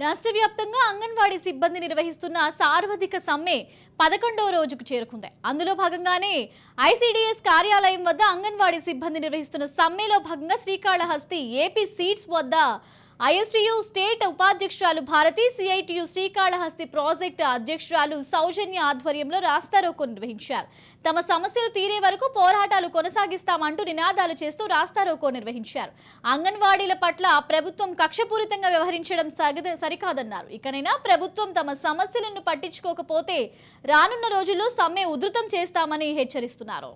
రాష్ట్ర వ్యాప్తంగా అంగన్వాడీ సిబ్బంది నిర్వహిస్తున్న సార్వత్రిక సమ్మె 11వ రోజుకు చేరుకుంది. అందులో భాగంగానే ఐసీడీఎస్ కార్యాలయం వద్ద అంగన్వాడీ సిబ్బంది నిర్వహిస్తున్న సమ్మెలో భాగంగా శ్రీకాళహస్తి ఏపీ సీట్స్ వద్ద ఐఎస్టీయూ స్టేట్ ఉపాధ్యక్షురాలు భారతి, సిఐటియు శ్రీకాళహస్తి ప్రాజెక్టు అధ్యక్షురాలు సౌజన్య ఆధ్వర్యంలో రాస్తారోకో నిర్వహించారు. తమ సమస్యలు తీరే వరకు పోరాటాలు కొనసాగిస్తామంటూ నినాదాలు చేస్తూ రాస్తారోకో నిర్వహించారు. అంగన్వాడీల పట్ల ప్రభుత్వం కక్షపూరితంగా వ్యవహరించడం సరికాదన్నారు. ఇకనైనా ప్రభుత్వం తమ సమస్యలను పట్టించుకోకపోతే రానున్న రోజుల్లో సమ్మె ఉధృతం చేస్తామని హెచ్చరిస్తున్నారు.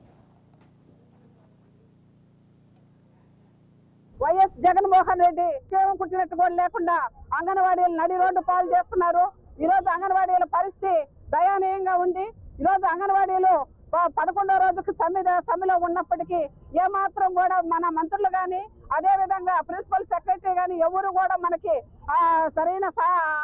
వైఎస్ జగన్మోహన్ రెడ్డి చేవం కుట్టినట్టు కూడా లేకుండా అంగన్వాడీలు నడి రోడ్డు పాలు చేస్తున్నారు. ఈ రోజు అంగన్వాడీల పరిస్థితి దయనీయంగా ఉంది. ఈ రోజు అంగన్వాడీలు 11వ రోజుకు సమ్మెలో ఉన్నప్పటికీ ఏమాత్రం కూడా మన మంత్రులు కానీ అదే విధంగా ప్రిన్సిపల్ సెక్రటరీ కానీ ఎవరు కూడా మనకి సరైన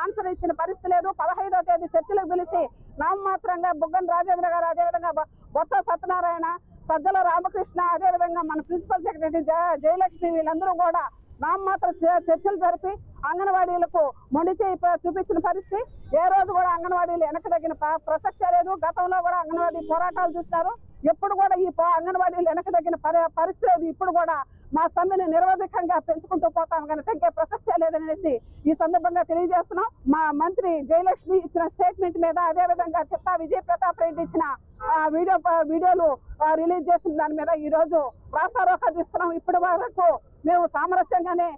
ఆన్సర్ ఇచ్చిన పరిస్థితి లేదు. 15వ తేదీ చర్చలకు పిలిచి నామమాత్రంగా బుగ్గన రాజేంద్ర గారు, అదేవిధంగా బొత్స సత్యనారాయణ, సజ్జల రామకృష్ణ, అదేవిధంగా మన ప్రిన్సిపల్ సెక్రటరీ జయలక్ష్మి వీళ్ళందరూ కూడా నామమాత్ర చర్చలు జరిపి అంగన్వాడీలకు మొండి చేయి చూపించిన పరిస్థితి. ఏ రోజు కూడా అంగన్వాడీలు వెనక తగ్గిన ప్రసక్తే లేదు. గతంలో కూడా అంగన్వాడీ పోరాటాలు చూస్తున్నారు. ఎప్పుడు కూడా ఈ అంగన్వాడీలు వెనక తగ్గిన పరిస్థితి లేదు. ఇప్పుడు కూడా మా సమ్మెని నిరవధికంగా పెంచుకుంటూ పోతాం కానీ తగ్గే ప్రసక్తే లేదనేసి ఈ సందర్భంగా తెలియజేస్తున్నాం. మా మంత్రి జయలక్ష్మి ఇచ్చిన స్టేట్మెంట్ మీద, అదేవిధంగా చిత్తా విజయ్ ప్రతాప్ రెడ్డి ఇచ్చిన వీడియోలు రిలీజ్ చేసిన దాని మీద ఈ రోజు రాస్తారోకో తీసుకున్నాం. ఇప్పటి వరకు మేము సామరస్యంగానే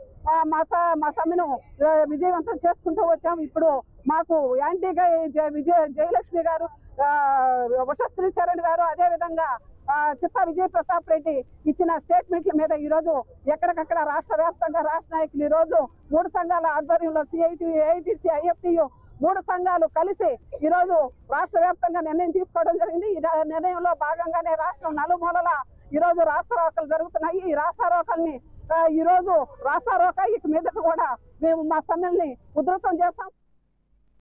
మా సమ్మెను విజయవంతం చేసుకుంటూ వచ్చాము. ఇప్పుడు మాకు యాంటీగా జయలక్ష్మి గారు, ఉషశ్రీ చరణ్ గారు, అదేవిధంగా చిత్తా విజయ్ ప్రతాప్ రెడ్డి ఇచ్చిన స్టేట్మెంట్ల మీద ఈ రోజు ఎక్కడికక్కడ రాష్ట్ర వ్యాప్తంగా రాష్ట్ర నాయకులు ఈ రోజు 3 సంఘాల ఆధ్వర్యంలో సిఐటి, ఏఐటిసి, ఐఎఫ్టియు 3 సంఘాలు కలిసి ఈ రోజు రాష్ట్ర వ్యాప్తంగా నిర్ణయం తీసుకోవడం జరిగింది. ఈ నిర్ణయంలో భాగంగానే రాష్ట్రం నలుమూలల ఈ రోజు రాస్తారోకలు జరుగుతున్నాయి. ఈ రాస్తారోకల్ని ఈ రోజు రాస్తారోక ఇక మీదట కూడా మేము మా సమ్మెల్ని ఉధృతం చేస్తాం.